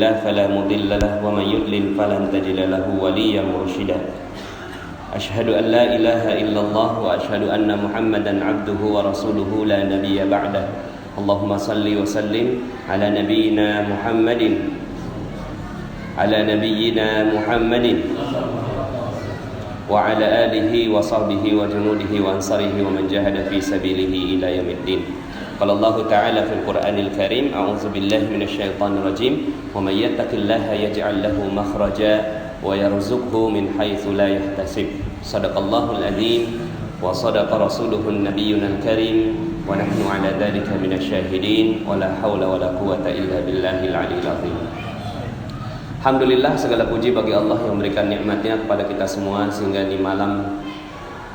الله فلا مضل له ومن يضلل فلن تجد له وليا مرشدا أشهد أن لا إله إلا الله وأشهد أن محمدا عبده ورسوله لا نبي بعده اللهم صل وسلم على نبينا محمد وعلى آله وصحبه وجنوده وأنصاره ومن جاهد في سبيله إلى يوم الدين. قال الله تعالى في القرآن الكريم أعوذ بالله من الشيطان الرجيم ومن يتق الله يجعل له مخرجا ويرزقه من حيث لا يحتسب صدق الله العظيم وصدق رسوله النبي الكريم ونحن على ذلك من الشاهدين ولا حول ولا قوة إلا بالله العلي العظيم. Alhamdulillah, segala puji bagi Allah yang memberikan nikmatnya kepada kita semua sehingga di malam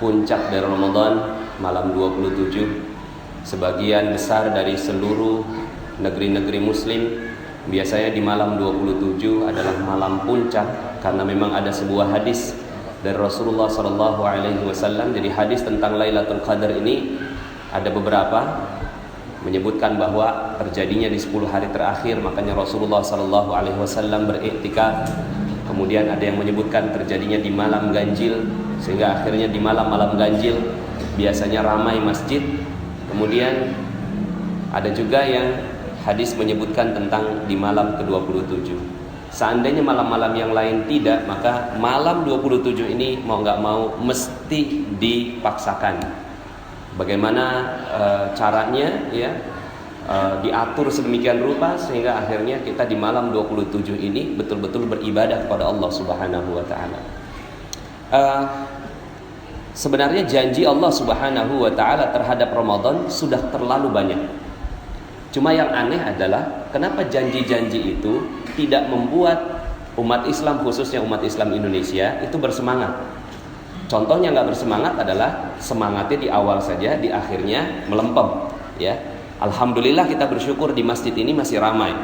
puncak dari Ramadan, malam 27, sebagian besar dari seluruh negeri-negeri muslim biasanya di malam 27 adalah malam puncak karena memang ada sebuah hadis dari Rasulullah SAW. Jadi hadis tentang Lailatul Qadar ini ada beberapa menyebutkan bahwa terjadinya di 10 hari terakhir, makanya Rasulullah SAW beriktikaf. Kemudian ada yang menyebutkan terjadinya di malam ganjil, sehingga akhirnya di malam-malam ganjil biasanya ramai masjid. Kemudian ada juga yang hadis menyebutkan tentang di malam ke-27. Seandainya malam-malam yang lain tidak, maka malam 27 ini mau nggak mau mesti dipaksakan. Bagaimana caranya ya diatur sedemikian rupa sehingga akhirnya kita di malam 27 ini betul-betul beribadah kepada Allah Subhanahu wa taala. Sebenarnya janji Allah Subhanahu wa taala terhadap Ramadan sudah terlalu banyak. Cuma yang aneh adalah kenapa janji-janji itu tidak membuat umat Islam, khususnya umat Islam Indonesia itu bersemangat. Contohnya nggak bersemangat adalah semangatnya di awal saja, di akhirnya melempem. Ya, alhamdulillah kita bersyukur di masjid ini masih ramai,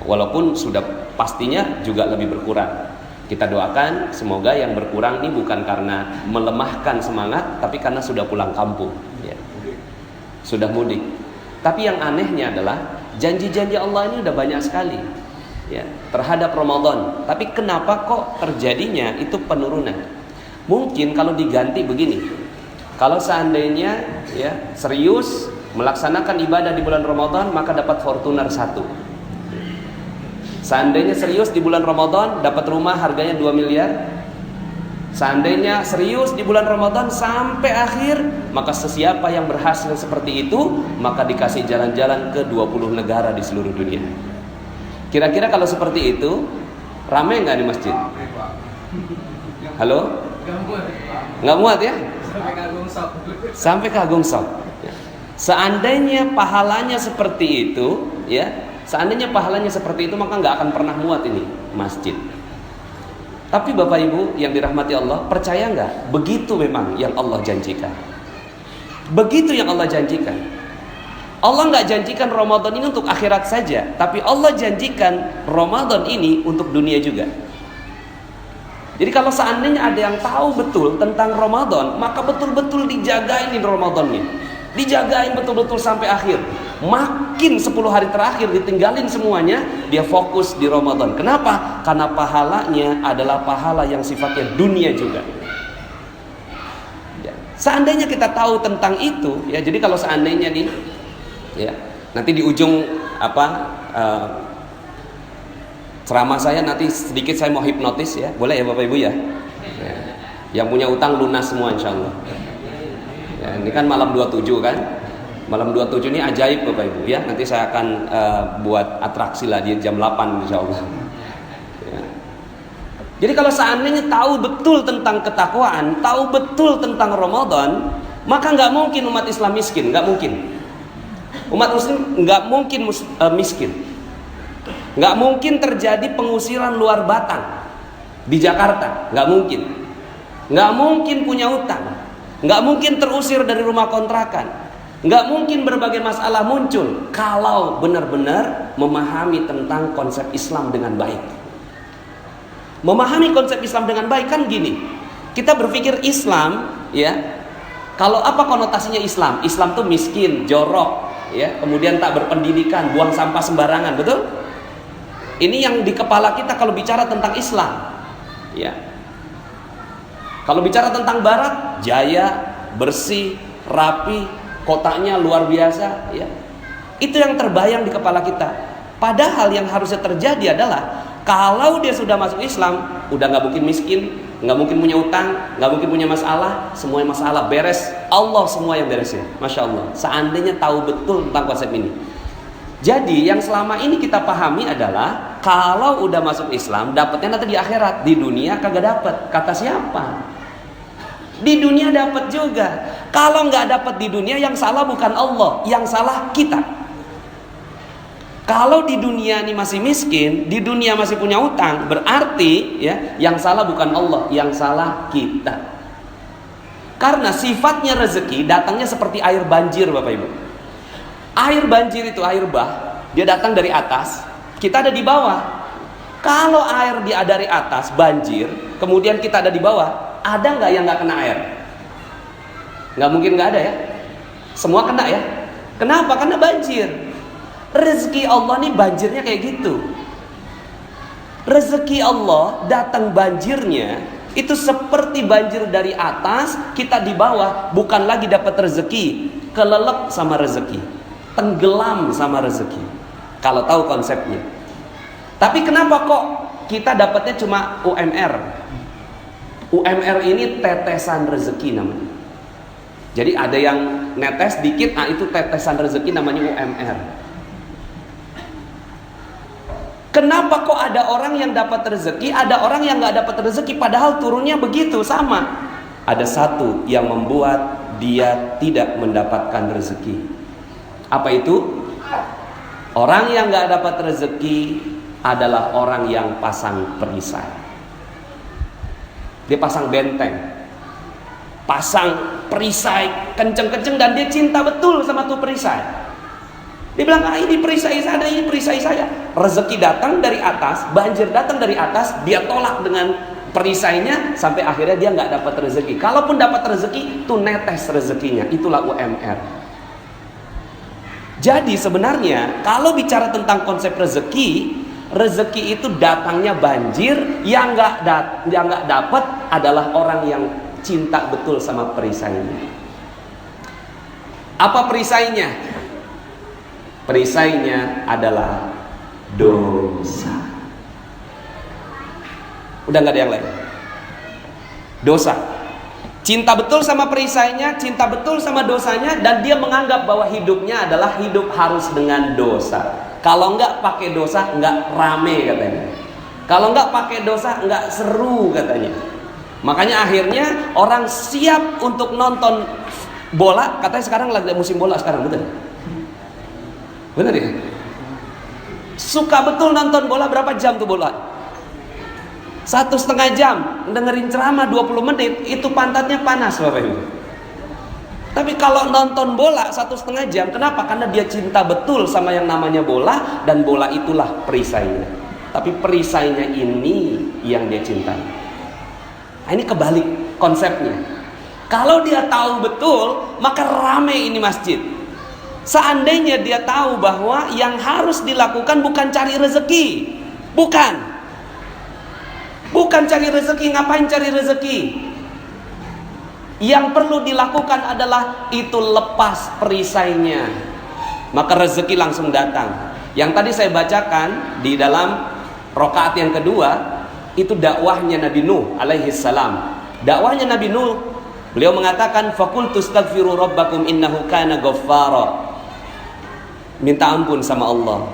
walaupun sudah pastinya juga lebih berkurang. Kita doakan semoga yang berkurang ini bukan karena melemahkan semangat, tapi karena sudah pulang kampung, ya. Sudah mudik. Tapi yang anehnya adalah janji-janji Allah ini udah banyak sekali, ya, terhadap Ramadan. Tapi kenapa kok terjadinya itu penurunan? Mungkin kalau diganti begini, kalau seandainya ya serius melaksanakan ibadah di bulan Ramadan maka dapat Fortuner 1. Seandainya serius di bulan Ramadan dapat rumah harganya 2 miliar. Seandainya serius di bulan Ramadan sampai akhir, maka sesiapa yang berhasil seperti itu maka dikasih jalan-jalan ke 20 negara di seluruh dunia. Kira-kira kalau seperti itu ramai nggak di masjid? Halo? Nggak muat ya? Sampai kagum sok. Seandainya pahalanya seperti itu, ya, seandainya pahalanya seperti itu maka nggak akan pernah muat ini masjid. Tapi Bapak Ibu yang dirahmati Allah, percaya nggak? Begitu memang yang Allah janjikan. Begitu yang Allah janjikan. Allah nggak janjikan Ramadan ini untuk akhirat saja, tapi Allah janjikan Ramadan ini untuk dunia juga. Jadi kalau seandainya ada yang tahu betul tentang Ramadan, maka betul-betul dijagain Ramadannya. Dijagain betul-betul sampai akhir. Makin 10 hari terakhir ditinggalin semuanya, dia fokus di Ramadan. Kenapa? Karena pahalanya adalah pahala yang sifatnya dunia juga. Ya. Seandainya kita tahu tentang itu, ya, jadi kalau seandainya nih, ya, nanti di ujung ceramah saya nanti sedikit saya mau hipnotis ya, boleh ya Bapak Ibu ya? Ya. Yang punya utang lunas semua insya Allah. Ya, ini kan malam 27 kan? Malam 27 ini ajaib Bapak Ibu ya. Nanti saya akan buat atraksi lah di jam 8 insya Allah. Ya. Jadi kalau seandainya tahu betul tentang ketakwaan, tahu betul tentang Ramadan, maka nggak mungkin umat Islam miskin, nggak mungkin. Umat Muslim nggak mungkin miskin. Nggak mungkin terjadi pengusiran luar Batang di Jakarta, nggak mungkin. Nggak mungkin punya utang, nggak mungkin terusir dari rumah kontrakan, nggak mungkin berbagai masalah muncul kalau benar-benar memahami tentang konsep Islam dengan baik. Memahami konsep Islam dengan baik kan gini, kita berpikir Islam, ya, kalau apa konotasinya Islam? Islam tuh miskin, jorok, ya, kemudian tak berpendidikan, buang sampah sembarangan, betul? Ini yang di kepala kita kalau bicara tentang Islam. Ya. Kalau bicara tentang Barat, jaya, bersih, rapi, kotaknya luar biasa, ya. Itu yang terbayang di kepala kita. Padahal yang harusnya terjadi adalah kalau dia sudah masuk Islam, udah nggak mungkin miskin, nggak mungkin punya utang, nggak mungkin punya masalah, semua masalah beres. Allah semua yang beresin, masya Allah. Seandainya tahu betul tentang konsep ini. Jadi yang selama ini kita pahami adalah kalau udah masuk Islam, dapatnya nanti di akhirat, di dunia kagak dapat. Kata siapa? Di dunia dapat juga. Kalau nggak dapat di dunia, yang salah bukan Allah, yang salah kita. Kalau di dunia ini masih miskin, di dunia masih punya utang, berarti ya yang salah bukan Allah, yang salah kita. Karena sifatnya rezeki datangnya seperti air banjir, Bapak Ibu. Air banjir itu air bah, dia datang dari atas, kita ada di bawah. Kalau air dia dari atas banjir, kemudian kita ada di bawah, ada nggak yang nggak kena air? Nggak mungkin nggak ada ya. Semua kena ya. Kenapa? Karena banjir. Rezeki Allah nih banjirnya kayak gitu. Rezeki Allah datang banjirnya itu seperti banjir dari atas, kita di bawah, bukan lagi dapat rezeki, kelelep sama rezeki, tenggelam sama rezeki. Kalau tahu konsepnya. Tapi kenapa kok kita dapatnya cuma UMR? UMR ini tetesan rezeki namanya. Jadi ada yang netes dikit, nah itu tetesan rezeki namanya UMR. Kenapa kok ada orang yang dapat rezeki, ada orang yang nggak dapat rezeki, padahal turunnya begitu sama? Ada satu yang membuat dia tidak mendapatkan rezeki. Apa itu? Orang yang nggak dapat rezeki adalah orang yang pasang perisai. Dia pasang benteng, pasang perisai kenceng-kenceng, dan dia cinta betul sama tuh perisai. Dia bilang, ini perisai saya, ini perisai saya. Rezeki datang dari atas, banjir datang dari atas, dia tolak dengan perisainya, sampai akhirnya dia nggak dapat rezeki. Kalaupun dapat rezeki, itu netes rezekinya. Itulah UMR. Jadi sebenarnya kalau bicara tentang konsep rezeki, rezeki itu datangnya banjir. Yang nggak dapat adalah orang yang cinta betul sama perisainya. Apa perisainya? Perisainya adalah dosa. Udah nggak ada yang lain. Dosa. Cinta betul sama perisainya, cinta betul sama dosanya, dan dia menganggap bahwa hidupnya adalah hidup harus dengan dosa. Kalau nggak pakai dosa nggak rame katanya. Kalau nggak pakai dosa nggak seru katanya. Makanya akhirnya orang siap untuk nonton bola. Katanya sekarang lagi musim bola sekarang, betul? Benar ya? Suka betul nonton bola. Berapa jam tuh bola? 1,5 jam. Dengerin ceramah 20 menit, itu pantatnya panas, Bapak Ibu. Tapi kalau nonton bola 1,5 jam, kenapa? Karena dia cinta betul sama yang namanya bola, dan bola itulah perisainya. Tapi perisainya ini yang dia cintai. Nah, ini kebalik konsepnya. Kalau dia tahu betul, maka rame ini masjid. Seandainya dia tahu bahwa yang harus dilakukan bukan cari rezeki, bukan cari rezeki. Ngapain cari rezeki? Yang perlu dilakukan adalah itu lepas perisainya, maka rezeki langsung datang. Yang tadi saya bacakan di dalam rakaat yang kedua, itu dakwahnya Nabi Nuh alaihi salam. Dakwahnya Nabi Nuh, beliau mengatakan, faqultu astaghfiru rabbakum innahu kana ghaffara. Minta ampun sama Allah,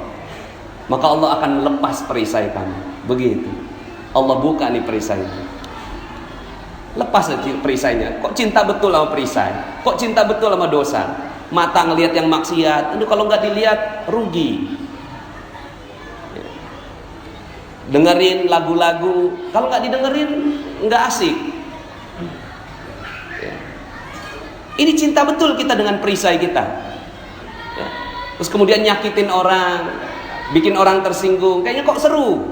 maka Allah akan lepas perisai kamu. Begitu. Allah buka nih perisainya. Lepas perisainya. Kok cinta betul sama perisai? Kok cinta betul sama dosa? Mata ngelihat yang maksiat, itu kalau nggak dilihat rugi. Dengerin lagu-lagu, kalau nggak didengerin nggak asik. Ini cinta betul kita dengan perisai kita. Terus kemudian nyakitin orang, bikin orang tersinggung, kayaknya kok seru.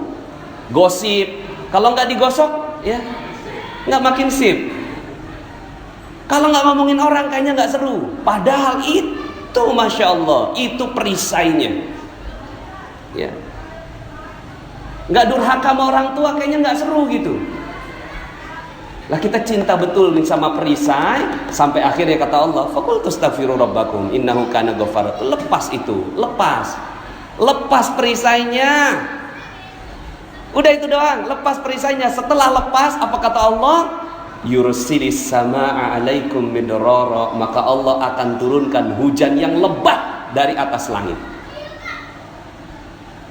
Gosip, kalau nggak digosok, ya nggak makin sip. Kalau nggak ngomongin orang, kayaknya nggak seru. Padahal itu, masya Allah, itu perisainya. Ya. nggak durhaka sama orang tua, kayaknya nggak seru gitu. Lah kita cinta betul nih sama perisai, sampai akhirnya kata Allah, faqultu astaghfiru rabbakum innahu kana ghaffara. Lepas itu, lepas perisainya. Udah itu doang, lepas perisainya. Setelah lepas, apa kata Allah? Yursilis samaa alaikum midrara, maka Allah akan turunkan hujan yang lebat dari atas langit.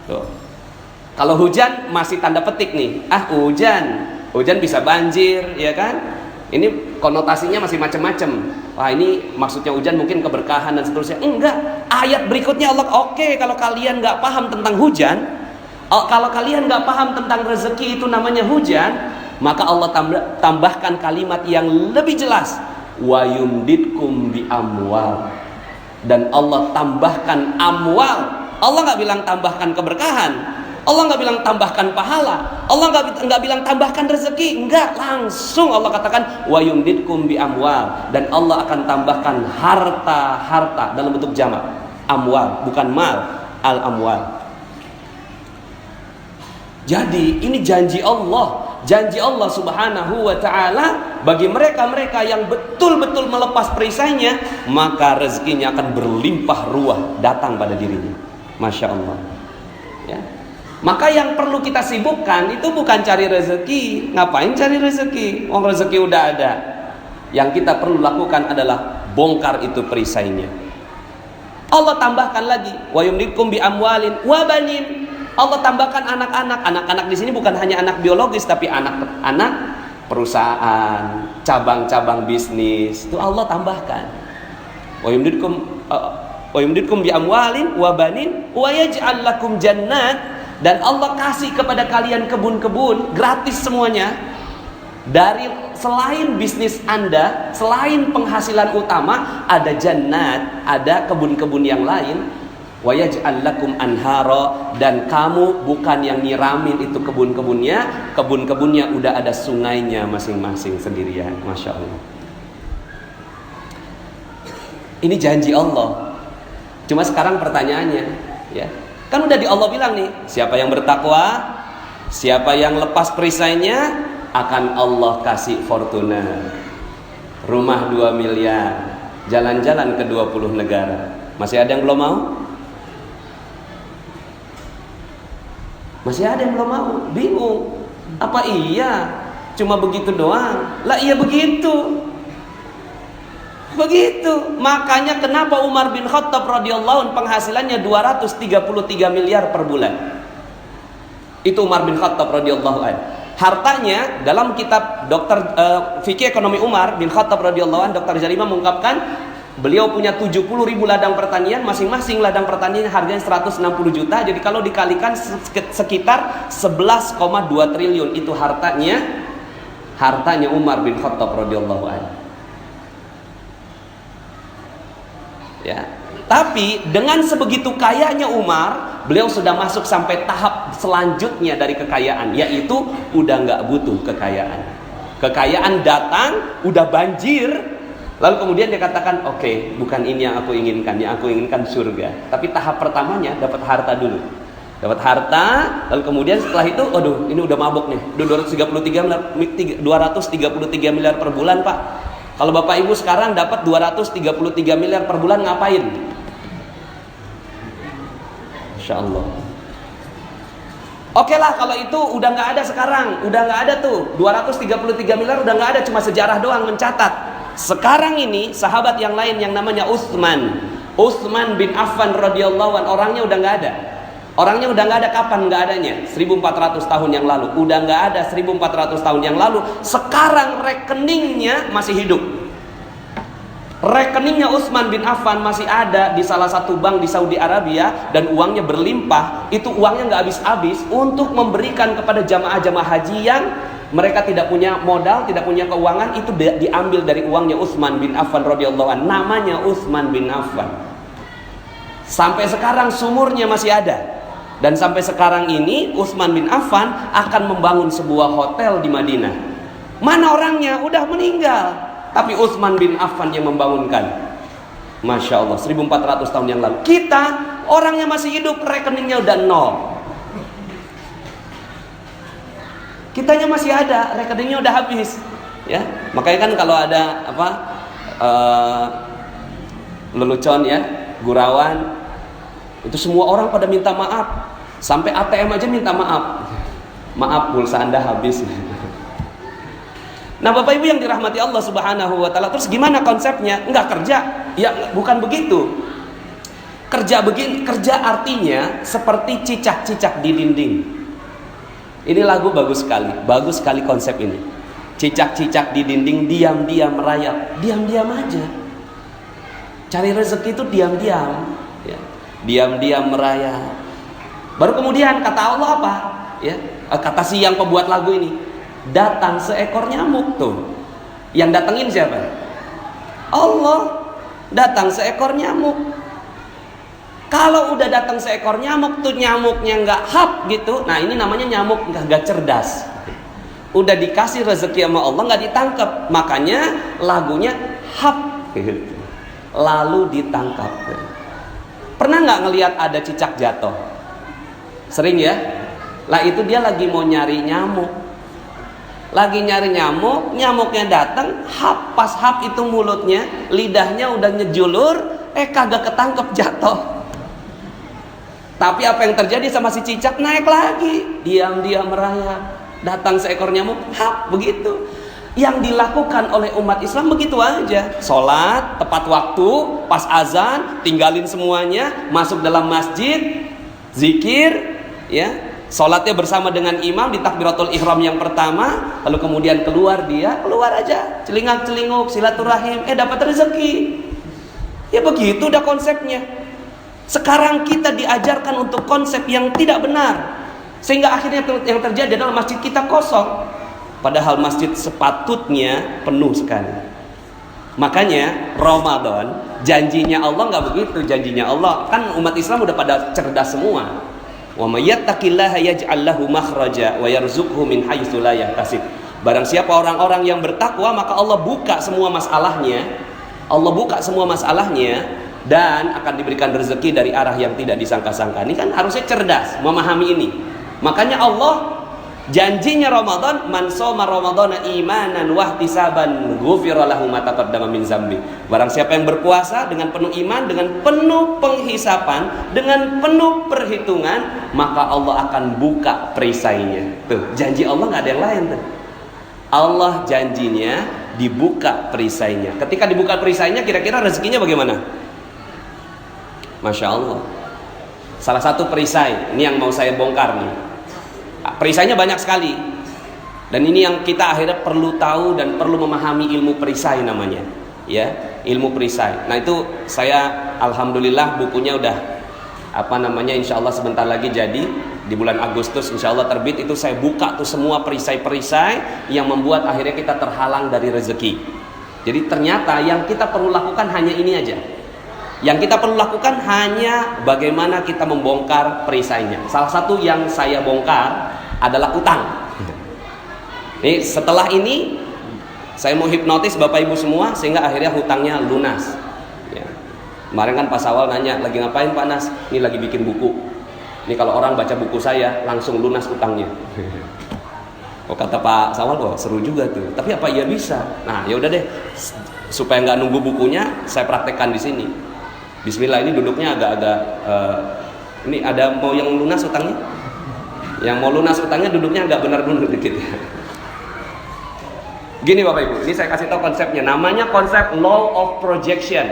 Tuh. Kalau hujan masih tanda petik nih. Hujan bisa banjir, ya kan? Ini konotasinya masih macam-macam. Wah, ini maksudnya hujan mungkin keberkahan dan seterusnya. Enggak. Ayat berikutnya Allah, oke, kalau kalian nggak paham tentang hujan, kalau kalian nggak paham tentang rezeki itu namanya hujan, maka Allah tambahkan kalimat yang lebih jelas, wa yumditkum bi amwal. Dan Allah tambahkan amwal. Allah nggak bilang tambahkan keberkahan, Allah nggak bilang tambahkan pahala, Allah nggak bilang tambahkan rezeki, enggak, langsung Allah katakan wa yumditkum bi amwal, dan Allah akan tambahkan harta dalam bentuk jamak, amwal, bukan mal, al amwal. Jadi ini janji Allah Subhanahu wa ta'ala bagi mereka-mereka yang betul-betul melepas perisainya, maka rezekinya akan berlimpah ruah datang pada dirinya. Masya Allah, ya. Maka yang perlu kita sibukkan itu bukan cari rezeki. Ngapain cari rezeki? Wong rezeki udah ada. Yang kita perlu lakukan adalah bongkar itu perisainya. Allah tambahkan lagi, wa yumditkum bi amwalin wa banin. Allah tambahkan anak-anak. Anak-anak di sini bukan hanya anak biologis, tapi anak-anak perusahaan, cabang-cabang bisnis. Itu Allah tambahkan. Wa yumditkum bi amwalin wa banin wa yaj'al lakum jannat, dan Allah kasih kepada kalian kebun-kebun gratis semuanya. Dari selain bisnis Anda, selain penghasilan utama, ada jannat, ada kebun-kebun yang lain. Wa yaj'al lakum anhara, dan kamu bukan yang nyiramin itu kebun-kebunnya udah ada sungainya masing-masing sendirian. Masya Allah. Ini janji Allah. Cuma sekarang pertanyaannya, ya, kan udah di Allah bilang nih, siapa yang bertakwa, siapa yang lepas perisainya, akan Allah kasih fortuna, rumah 2 miliar, jalan-jalan ke 20 negara. Masih ada yang belum mau? Masih ada yang belum mau, bingung. Apa iya cuma begitu doang? Lah iya begitu. Makanya kenapa Umar bin Khattab radhiyallahu anhu penghasilannya 233 miliar per bulan. Itu Umar bin Khattab radhiyallahu anhu. Hartanya dalam kitab Fikih Ekonomi Umar bin Khattab radhiyallahu anhu, Dr. Jarima mengungkapkan beliau punya 70.000 ladang pertanian, masing-masing ladang pertanian harganya 160 juta. Jadi kalau dikalikan sekitar 11,2 triliun itu hartanya Umar bin Khattab radhiyallahu anhu. Ya. Tapi dengan sebegitu kayanya Umar, beliau sudah masuk sampai tahap selanjutnya dari kekayaan, yaitu udah nggak butuh kekayaan. Kekayaan datang, udah banjir. Lalu kemudian dia katakan, oke, bukan ini yang aku inginkan, yang aku inginkan surga. Tapi tahap pertamanya dapat harta dulu. Dapat harta, lalu kemudian setelah itu, aduh, ini udah mabuk nih. 233 miliar per bulan, Pak. Kalau Bapak Ibu sekarang dapat 233 miliar per bulan, ngapain? Insya Allah. Oke lah, kalau itu udah nggak ada sekarang, udah nggak ada tuh 233 miliar, udah nggak ada, cuma sejarah doang mencatat. Sekarang ini sahabat yang lain yang namanya Utsman bin Affan radhiyallahu anhu, orangnya udah nggak ada. Orangnya udah nggak ada. Kapan nggak adanya? 1400 tahun yang lalu. Udah nggak ada 1400 tahun yang lalu. Sekarang rekeningnya masih hidup. Rekeningnya Utsman bin Affan masih ada di salah satu bank di Saudi Arabia, dan uangnya berlimpah. Itu uangnya nggak habis-habis untuk memberikan kepada jamaah-jamaah haji yang mereka tidak punya modal, tidak punya keuangan. Itu diambil dari uangnya Utsman bin Affan radhiyallahu anhu. Namanya Utsman bin Affan. Sampai sekarang sumurnya masih ada. Dan sampai sekarang ini Utsman bin Affan akan membangun sebuah hotel di Madinah. Mana orangnya? Udah meninggal. Tapi Utsman bin Affan yang membangunkan. Masya Allah, 1400 tahun yang lalu. Kita orangnya masih hidup, rekeningnya udah nol. Kitanya masih ada, rekeningnya udah habis. Ya, makanya kan kalau ada lelucon ya, gurauan, itu semua orang pada minta maaf. Sampai ATM aja minta maaf. Maaf, pulsa Anda habis. Nah, Bapak Ibu yang dirahmati Allah Subhanahu wa taala, terus gimana konsepnya? Enggak kerja. Ya, bukan begitu. Kerja artinya seperti cicak-cicak di dinding. Ini lagu bagus sekali konsep ini. Cicak-cicak di dinding diam-diam merayap, diam-diam aja. Cari rezeki itu diam-diam, ya. Diam-diam merayap. Baru kemudian kata Allah apa? Ya, kata si yang pembuat lagu ini, datang seekor nyamuk tuh. Yang datengin siapa? Allah. Datang seekor nyamuk. Kalau udah datang seekor nyamuk tuh, nyamuknya nggak hap gitu. Nah, ini namanya nyamuk nggak cerdas. Udah dikasih rezeki sama Allah nggak ditangkap. Makanya lagunya hap gitu. Lalu ditangkap. Pernah nggak ngelihat ada cicak jatuh? Sering ya? Lah itu dia lagi mau nyari nyamuk. Lagi nyari nyamuk, nyamuknya datang, hap, pas hap itu mulutnya, lidahnya udah nyejulur, kagak ketangkep, jatuh. Tapi apa yang terjadi sama si cicak? Naik lagi, diam-diam merayap. Datang seekor nyamuk, hap, begitu. Yang dilakukan oleh umat Islam begitu aja. Sholat tepat waktu, pas azan, tinggalin semuanya, masuk dalam masjid, zikir, ya, sholatnya bersama dengan imam di takbiratul ihram yang pertama, lalu kemudian keluar aja, celingak-celinguk, silaturahim, dapat rezeki. Ya begitu udah konsepnya. Sekarang kita diajarkan untuk konsep yang tidak benar, sehingga akhirnya yang terjadi adalah masjid kita kosong, padahal masjid sepatutnya penuh sekali. Makanya Ramadan, janjinya Allah nggak begitu. Janjinya Allah kan umat Islam udah pada cerdas semua. Wa may yattaqillaha yaj'al lahu makhraja wa yarzuqhu min haitsu la yahtasib. Barang siapa orang-orang yang bertakwa, maka Allah buka semua masalahnya. Allah buka semua masalahnya dan akan diberikan rezeki dari arah yang tidak disangka-sangka. Ini kan harusnya cerdas memahami ini. Makanya Allah janjinya Ramadan, man shoma ramadhana imanan wahtisaban ghufira lahu ma taqaddama min zambi. Barang siapa yang berpuasa dengan penuh iman, dengan penuh penghisapan, dengan penuh perhitungan, maka Allah akan buka perisainya. Tuh, janji Allah nggak ada yang lain tuh. Allah janjinya dibuka perisainya. Ketika dibuka perisainya, kira-kira rezekinya bagaimana? Masya Allah. Salah satu perisai, ini yang mau saya bongkar nih. Perisainya banyak sekali. Dan ini yang kita akhirnya perlu tahu dan perlu memahami ilmu perisai namanya. Ya, ilmu perisai. Nah itu saya alhamdulillah bukunya udah insya Allah sebentar lagi jadi. Di bulan Agustus insya Allah terbit. Itu saya buka tuh semua perisai-perisai yang membuat akhirnya kita terhalang dari rezeki. Jadi ternyata yang kita perlu lakukan hanya ini aja. Yang kita perlu lakukan hanya bagaimana kita membongkar perisainya. Salah satu yang saya bongkar adalah utang. Nih, setelah ini saya mau hipnotis Bapak Ibu semua sehingga akhirnya hutangnya lunas. Ya. Kemarin kan Pak Sawal nanya, lagi ngapain Pak Nas? Ini lagi bikin buku. Ini kalau orang baca buku saya langsung lunas utangnya. Oh, kata Pak Sawal, wah seru juga tuh. Tapi apa iya bisa? Nah, ya udah deh. Supaya nggak nunggu bukunya, saya praktekkan di sini. Bismillah, ini duduknya agak-agak ini ada mau yang lunas utangnya? Yang mau lunas utangnya duduknya agak benar dulu dikit ya. Gini Bapak Ibu, ini saya kasih tahu konsepnya. Namanya konsep law of projection.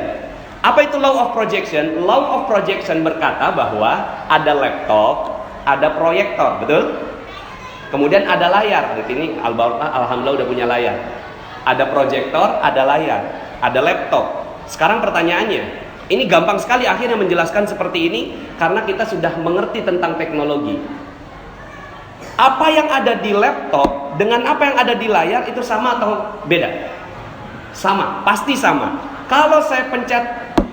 Apa itu law of projection? Law of projection berkata bahwa ada laptop, ada proyektor, betul? Kemudian ada layar. Di sini alhamdulillah udah punya layar. Ada proyektor, ada layar, ada laptop. Sekarang pertanyaannya, ini gampang sekali akhirnya menjelaskan seperti ini karena kita sudah mengerti tentang teknologi. Apa yang ada di laptop dengan apa yang ada di layar itu sama atau beda? Sama, pasti sama. Kalau saya pencet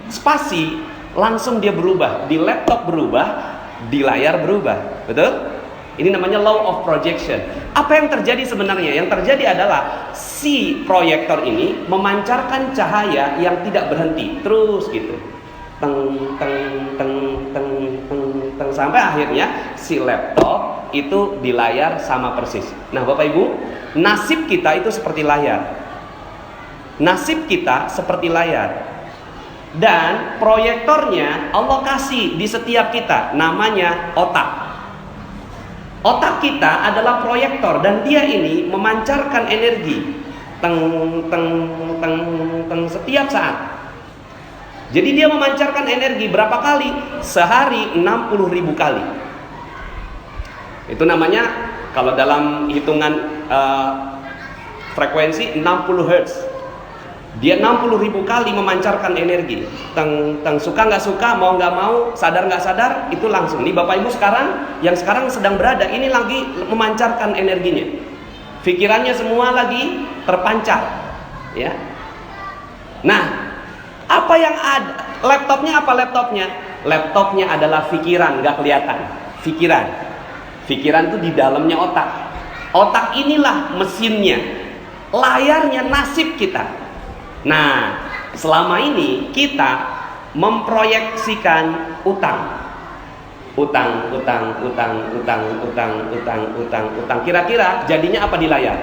spasi, langsung dia berubah. Di laptop berubah, di layar berubah. Betul? Ini namanya law of projection. Apa yang terjadi sebenarnya? Yang terjadi adalah si proyektor ini memancarkan cahaya yang tidak berhenti, terus gitu. Teng teng teng teng teng teng sampai akhirnya si laptop laptop itu di layar sama persis. Nah Bapak Ibu, nasib kita itu seperti layar. Nasib kita seperti layar. Dan proyektornya Allah kasih di setiap kita, namanya otak. Otak kita adalah proyektor dan dia ini memancarkan energi teng teng teng teng setiap saat. Jadi dia memancarkan energi berapa kali? Sehari 60.000 kali. Itu namanya kalau dalam hitungan frekuensi 60 Hz. Dia 60.000 kali memancarkan energi. Suka nggak suka, mau nggak mau, sadar nggak sadar, itu langsung. Nih Bapak Ibu yang sekarang sedang berada, ini lagi memancarkan energinya. Pikirannya semua lagi terpancar, ya. Nah, apa yang ada? Laptopnya apa laptopnya? Laptopnya adalah pikiran, nggak kelihatan. Pikiran itu di dalamnya otak. Otak inilah mesinnya, layarnya nasib kita. Nah, selama ini kita memproyeksikan utang. Kira-kira jadinya apa di layar?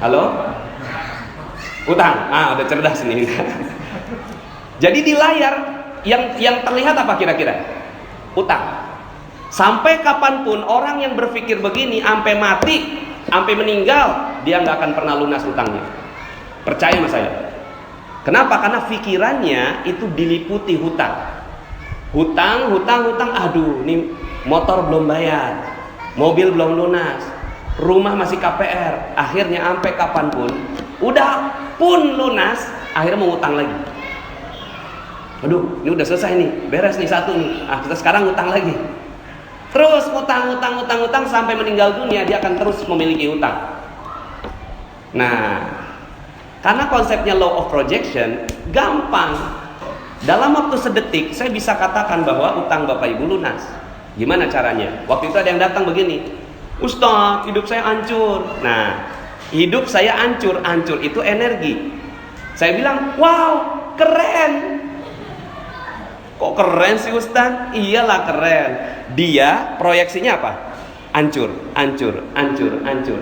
Halo? Utang. Udah cerdas nih. Jadi di layar yang terlihat apa kira-kira? Utang. Sampai kapanpun orang yang berpikir begini, sampai mati, sampai meninggal, dia nggak akan pernah lunas utangnya. Percaya sama saya. Kenapa? Karena pikirannya itu diliputi hutang. Hutang. Aduh, nih motor belum bayar, mobil belum lunas, rumah masih KPR. Akhirnya sampai kapanpun, udah pun lunas, akhirnya mau utang lagi. Aduh, ini udah selesai nih, beres nih satu nih. Kita sekarang utang lagi. Terus utang sampai meninggal dunia, dia akan terus memiliki utang. Nah, karena konsepnya law of projection gampang. Dalam waktu sedetik saya bisa katakan bahwa utang Bapak Ibu lunas. Gimana caranya? Waktu itu ada yang datang begini, Ustaz, hidup saya hancur. Nah, hidup saya hancur itu energi. Saya bilang, wow, keren. Kok keren sih Ustaz? Iyalah keren. Dia proyeksinya apa? Hancur.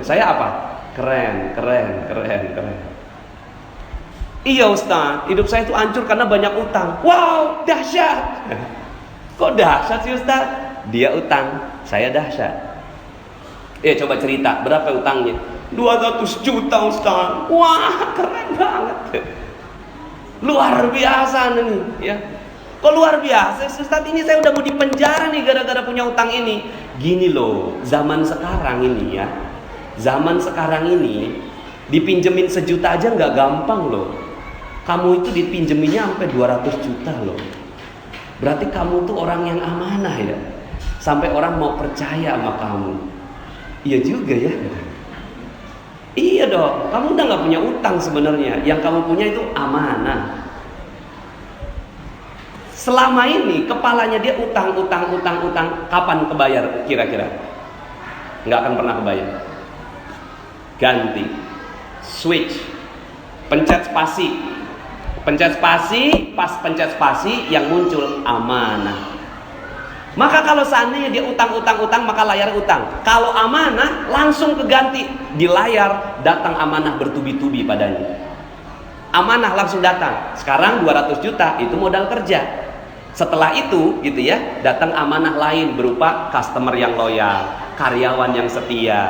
Saya apa? Keren. Iya Ustaz, hidup saya itu hancur karena banyak utang. Wow, dahsyat. Kok dahsyat sih Ustaz? Dia utang, saya dahsyat. Coba cerita, berapa utangnya? 200 juta Ustaz. Wah, keren banget. Luar biasa nih, ya. Kok luar biasa Ustaz, ini saya udah mau dipenjara nih gara-gara punya utang ini. Gini loh, zaman sekarang ini ya. Zaman sekarang ini dipinjemin 1 juta aja nggak gampang loh. Kamu itu dipinjeminnya sampai 200 juta loh. Berarti kamu tuh orang yang amanah ya. Sampai orang mau percaya sama kamu. Iya juga ya. Iya dong, kamu udah nggak punya utang sebenarnya. Yang kamu punya itu amanah. Selama ini kepalanya dia utang. Kapan kebayar kira-kira? Nggak akan pernah kebayar. Ganti, switch, pencet spasi. Pas pencet spasi yang muncul amanah. Maka kalau seandainya dia utang, maka layar utang. Kalau amanah langsung keganti di layar, datang amanah bertubi-tubi padanya. Amanah langsung datang. Sekarang 200 juta itu modal kerja. Setelah itu gitu ya, datang amanah lain berupa customer yang loyal, karyawan yang setia,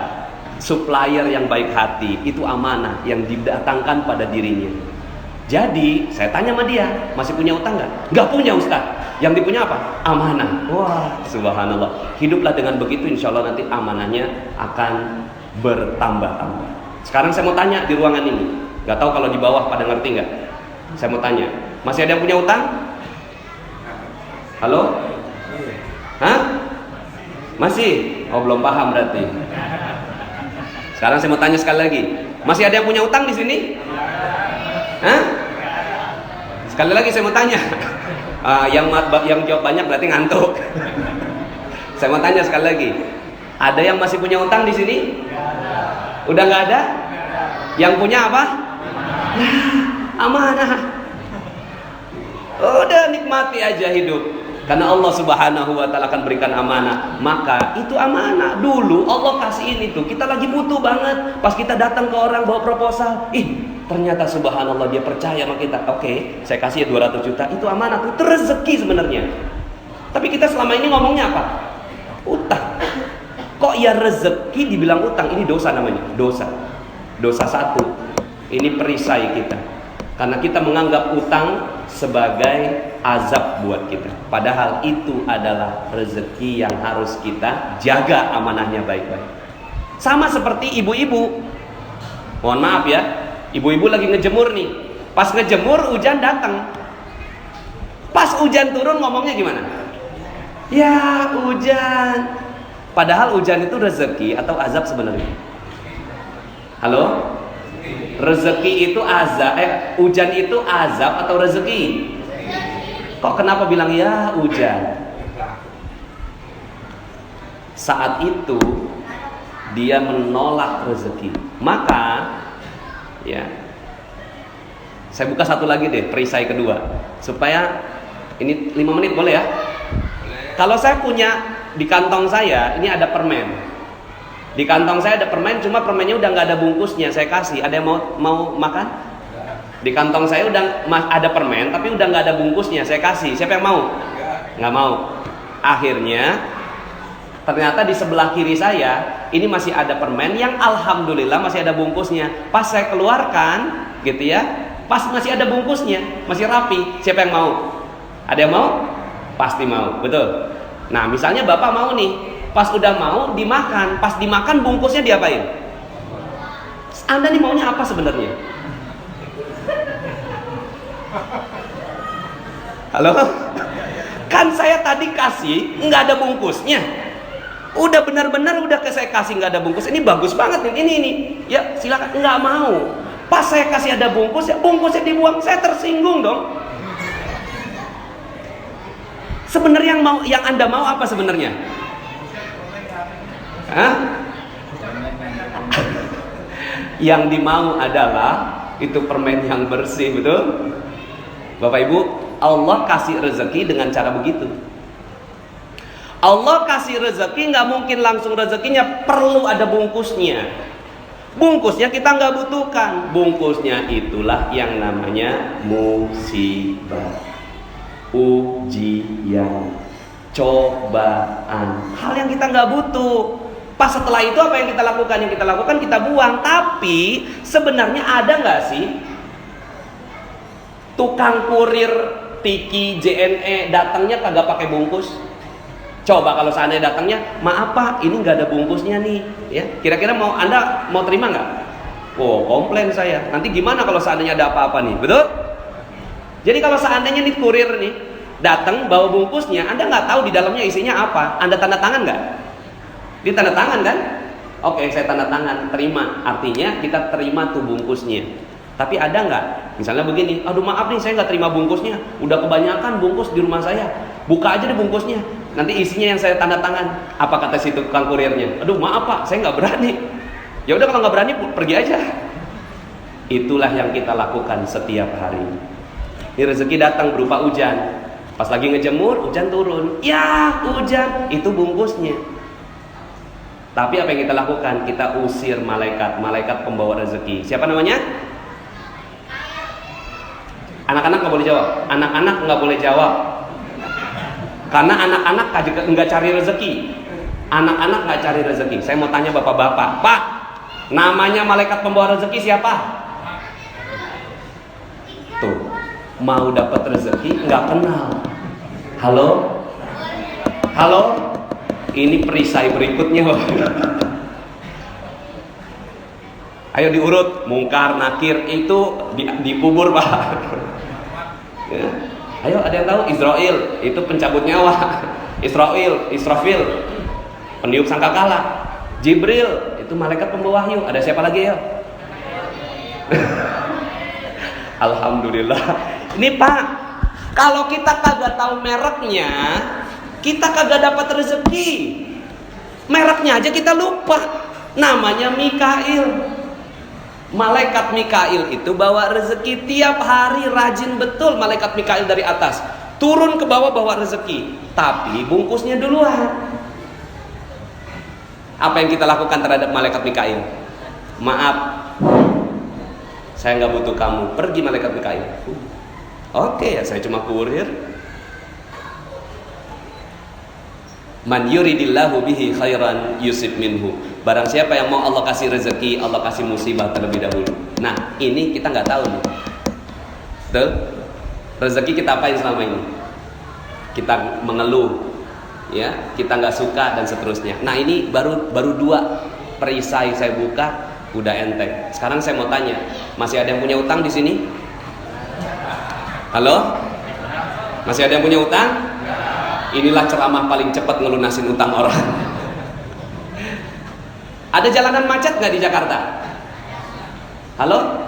supplier yang baik hati. Itu amanah yang didatangkan pada dirinya. Jadi saya tanya sama dia, masih punya utang nggak? Nggak punya Ustaz. Yang dipunya apa? Amanah. Wah, subhanallah. Hiduplah dengan begitu, insya Allah nanti amanahnya akan bertambah-tambah. Sekarang saya mau tanya di ruangan ini, nggak tahu kalau di bawah pada ngerti nggak? Saya mau tanya, masih ada yang punya utang? Halo? Hah? Masih? Oh, belum paham berarti. Sekarang saya mau tanya sekali lagi, masih ada yang punya utang di sini? Hah? Sekali lagi saya mau tanya. Yang jawab banyak berarti ngantuk. Saya mau tanya sekali lagi. Ada yang masih punya utang di sini? Udah nggak ada? Yang punya apa? Amanah. Udah nikmati aja hidup. Karena Allah Subhanahu wa taala akan berikan amanah. Maka itu amanah. Dulu Allah kasihin itu, kita lagi butuh banget. Pas kita datang ke orang bawa proposal, ternyata subhanallah dia percaya sama kita. Oke, saya kasih 200 juta. Itu amanah, itu rezeki sebenarnya. Tapi kita selama ini ngomongnya apa? Utang. Kok ya rezeki dibilang utang? Ini dosa namanya. Dosa satu. Ini perisai kita. Karena kita menganggap utang sebagai azab buat kita. Padahal itu adalah rezeki yang harus kita jaga amanahnya baik-baik. Sama seperti ibu-ibu. Mohon maaf ya, ibu-ibu lagi ngejemur nih. Pas ngejemur hujan datang. Pas hujan turun ngomongnya gimana? Ya hujan. Padahal hujan itu rezeki atau azab sebenarnya? Halo? Rezeki itu azab, hujan itu azab atau rezeki? Kok kenapa bilang ya hujan? Saat itu dia menolak rezeki. Maka ya, saya buka satu lagi deh, perisai kedua, supaya ini 5 menit boleh ya? Kalau saya punya di kantong saya, ini ada permen. Di kantong saya ada permen, cuma permennya udah nggak ada bungkusnya. Saya kasih, ada yang mau makan? Di kantong saya udah ada permen, tapi udah nggak ada bungkusnya. Saya kasih, siapa yang mau? Nggak mau. Akhirnya, ternyata di sebelah kiri saya ini masih ada permen yang alhamdulillah masih ada bungkusnya. Pas saya keluarkan, gitu ya, pas masih ada bungkusnya, masih rapi. Siapa yang mau? Ada yang mau? Pasti mau, betul. Nah, misalnya bapak mau nih. Pas udah mau dimakan, pas dimakan bungkusnya diapain? Anda nih maunya apa sebenarnya? Halo? Kan saya tadi kasih nggak ada bungkusnya. Udah benar-benar udah saya kasih nggak ada bungkus. Ini bagus banget nih, ini. Ya silakan. Nggak mau. Pas saya kasih ada bungkus, ya bungkusnya dibuang. Saya tersinggung dong. Sebenarnya yang Anda mau apa sebenarnya? Yang dimau adalah itu permen yang bersih, betul? Bapak Ibu, Allah kasih rezeki dengan cara begitu. Allah kasih rezeki nggak mungkin langsung rezekinya, perlu ada bungkusnya. Bungkusnya kita nggak butuhkan. Bungkusnya itulah yang namanya musibah, ujian, cobaan, hal yang kita nggak butuh. Pas setelah itu apa yang kita lakukan? Yang kita lakukan kita buang. Tapi sebenarnya ada nggak sih tukang kurir Tiki JNE datangnya kagak pakai bungkus? Coba kalau seandainya datangnya, maaf Pak, ini nggak ada bungkusnya nih, ya. Kira-kira Anda mau terima nggak? Oh, komplain saya. Nanti gimana kalau seandainya ada apa-apa nih, betul? Jadi kalau seandainya nih kurir nih datang bawa bungkusnya, Anda nggak tahu di dalamnya isinya apa, Anda tanda tangan nggak? Dia tanda tangan kan? Oke, saya tanda tangan, terima. Artinya kita terima tuh bungkusnya. Tapi ada nggak? Misalnya begini, aduh maaf nih saya nggak terima bungkusnya. Udah kebanyakan bungkus di rumah saya. Buka aja deh bungkusnya. Nanti isinya yang saya tanda tangan. Apa kata si tukang kurirnya? Aduh maaf Pak, saya nggak berani. Ya udah kalau nggak berani pergi aja. Itulah yang kita lakukan setiap hari. Ini rezeki datang berupa hujan. Pas lagi ngejemur, hujan turun. Ya hujan, itu bungkusnya. Tapi apa yang kita lakukan? Kita usir malaikat pembawa rezeki. Siapa namanya? Anak-anak nggak boleh jawab. Anak-anak nggak boleh jawab. Karena anak-anak nggak cari rezeki. Anak-anak nggak cari rezeki. Saya mau tanya bapak-bapak, Pak, namanya malaikat pembawa rezeki siapa? Tuh, mau dapat rezeki nggak kenal. Halo? Halo? Ini perisai berikutnya. Ayo diurut, mungkar, nakir itu dikubur Pak. Ya. Ayo ada yang tahu? Israel itu pencabut nyawa. Israfil peniup sangkakala. Jibril itu malaikat pembawa wahyu. Ada siapa lagi ya? Alhamdulillah. Ini Pak, kalau kita kagak tahu mereknya, kita kagak dapat rezeki. Mereknya aja kita lupa. Namanya Mikail. Malaikat Mikail itu bawa rezeki tiap hari, rajin betul malaikat Mikail dari atas. turun ke bawah bawa rezeki, tapi bungkusnya duluan. Apa yang kita lakukan terhadap malaikat Mikail? Maaf, saya nggak butuh kamu, pergi malaikat Mikail. Oke, ya saya cuma kurir. Man yuridillahu bihi khairan yusib minhu. Barang siapa yang mau Allah kasih rezeki, Allah kasih musibah terlebih dahulu. Nah, ini kita nggak tahu nih. Tuh, rezeki kita apain selama ini? Kita mengeluh, ya, kita nggak suka dan seterusnya. Nah, ini baru 2 perisai saya buka, udah enteng. Sekarang saya mau tanya, masih ada yang punya utang di sini? Halo? Masih ada yang punya utang? Inilah ceramah paling cepat ngelunasin utang orang. Ada jalanan macet nggak di Jakarta? Halo?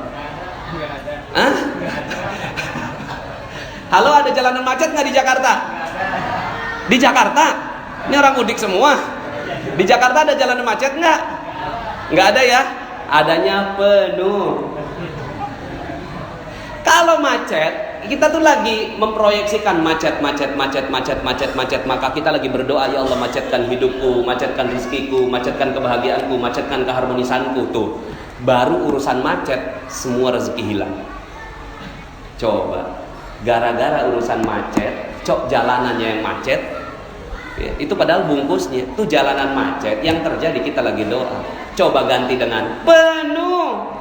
Hah? Halo, ada jalanan macet nggak di Jakarta? Di Jakarta? Ini orang mudik semua. Di Jakarta ada jalanan macet nggak? Nggak ada ya? Adanya penuh. Kalau macet, kita tuh lagi memproyeksikan macet, maka kita lagi berdoa, ya Allah macetkan hidupku, macetkan rezekiku, macetkan kebahagiaanku, macetkan keharmonisanku. Tuh, baru urusan macet semua rezeki hilang. Coba, gara-gara urusan macet, jalanannya yang macet, ya, itu padahal bungkusnya tuh jalanan macet. Yang terjadi kita lagi doa, coba ganti dengan penuh.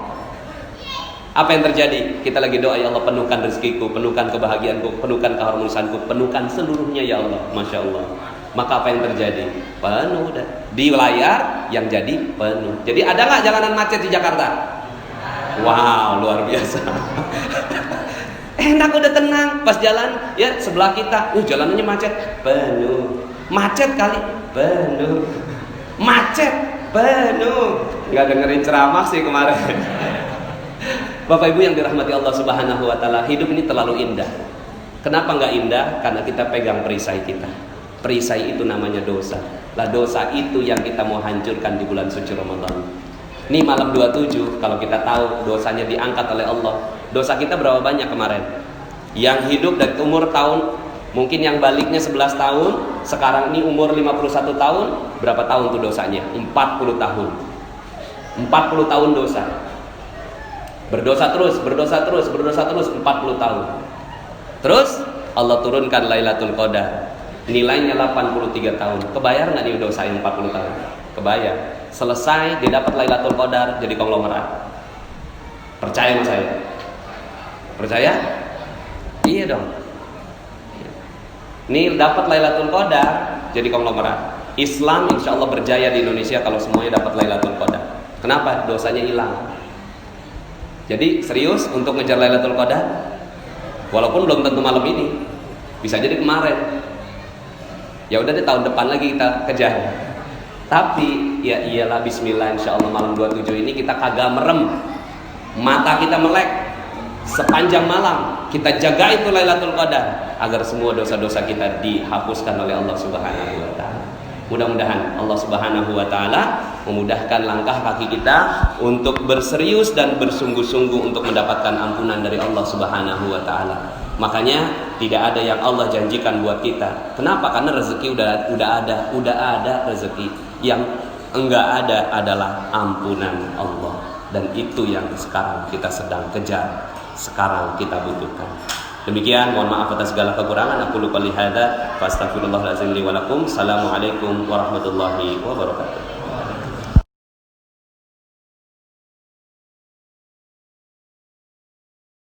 Apa yang terjadi? Kita lagi doa, ya Allah penuhkan rezekiku, penuhkan kebahagiaanku, penuhkan keharmonisanku, penuhkan seluruhnya ya Allah. Masya Allah. Maka apa yang terjadi? Penuh dah. Di layar yang jadi penuh. Jadi ada nggak jalanan macet di Jakarta? Wow, luar biasa. Enak, udah tenang. Pas jalan, ya sebelah kita, jalanannya macet, penuh. Macet kali, penuh. Macet, penuh. Nggak dengerin ceramah sih kemarin. Bapak Ibu yang dirahmati Allah Subhanahu wa taala, hidup ini terlalu indah. Kenapa nggak indah? Karena kita pegang perisai kita. Perisai itu namanya dosa. Lah dosa itu yang kita mau hancurkan di bulan suci Ramadan. Ini malam 27, kalau kita tahu dosanya diangkat oleh Allah. Dosa kita berapa banyak kemarin? Yang hidup dari umur tahun, mungkin yang baliknya 11 tahun, sekarang ini umur 51 tahun, berapa tahun tuh dosanya? 40 tahun. 40 tahun dosa. Berdosa terus 40 tahun. Terus Allah turunkan Lailatul Qadar, nilainya 83 tahun. Kebayar nggak nih dosa yang 40 tahun? Kebayar. Selesai didapat Lailatul Qadar, jadi konglomerat. Percaya sama saya? Percaya? Iya dong. Nih dapat Lailatul Qadar, jadi konglomerat. Islam insya Allah berjaya di Indonesia kalau semuanya dapat Lailatul Qadar. Kenapa? Dosanya hilang. Jadi serius untuk ngejar Lailatul Qadar, walaupun belum tentu malam ini, bisa jadi kemarin. Ya udah deh, tahun depan lagi kita kejar. Tapi ya iyalah, Bismillah, insya Allah malam 27 ini kita kagak merem, mata kita melek sepanjang malam. Kita jaga itu Lailatul Qadar agar semua dosa-dosa kita dihapuskan oleh Allah Subhanahu wa taala. Mudah-mudahan Allah Subhanahu wa taala memudahkan langkah kaki kita untuk berserius dan bersungguh-sungguh untuk mendapatkan ampunan dari Allah Subhanahu wa taala. Makanya tidak ada yang Allah janjikan buat kita. Kenapa? Karena rezeki udah ada rezeki. Yang enggak ada adalah ampunan Allah, dan itu yang sekarang kita sedang kejar, sekarang kita butuhkan. Demikian, mohon maaf atas segala kekurangan. Aku lupa lihada, fastaghfirullahaladzim li wa lakum. Assalamualaikum warahmatullahi wabarakatuh.